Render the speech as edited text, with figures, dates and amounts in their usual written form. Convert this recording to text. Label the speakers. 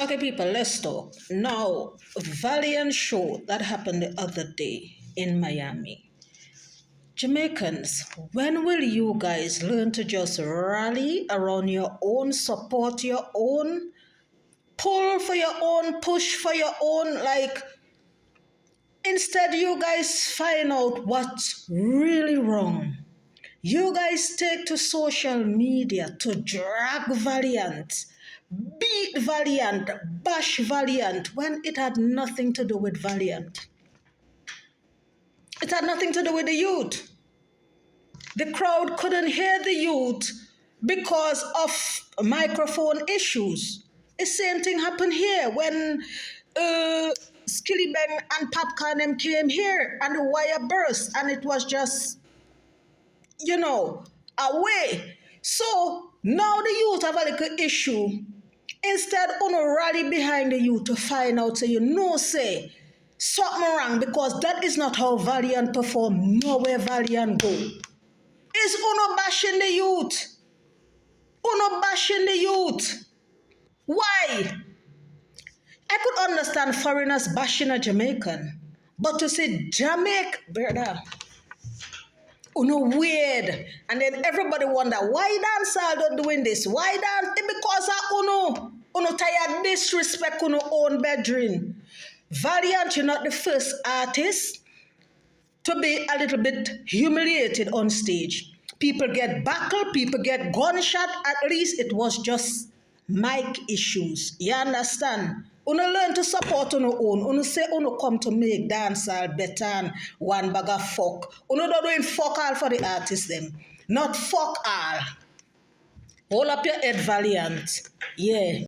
Speaker 1: Okay, people, let's talk. Now, Valiant show that happened the other day in Miami. Jamaicans, when will you guys learn to just rally around your own, support your own, pull for your own, push for your own? Like, instead, you guys find out what's really wrong. You guys take to social media to drag Valiant, beat Valiant, bash Valiant when it had nothing to do with Valiant. It had nothing to do with the youth. The crowd couldn't hear the youth because of microphone issues. The same thing happened here when skillibeng and popcaan came here and the wire burst and it was just, away. So now the youth have a little issue. Instead, uno rally behind the youth to find out, say something wrong because that is not how Valiant perform. Nowhere Valiant go. Is uno bashing the youth? Uno bashing the youth. Why? I could understand foreigners bashing a Jamaican, but to say Jamaica, brother, uno weird. And then everybody wonder why dancehall don't doing this? Why dance? Because of uno tired disrespect uno own bedroom. Valiant, you're not the first artist to be a little bit humiliated on stage. People get buckled, people get gunshot. At least it was just mic issues. You understand? Uno learn to support uno own. Uno say uno come to make dancehall better and one bag of fuck. Uno don't doing fuck all for the artists them. Not fuck all. Hold up your head, Valiant. Yeah.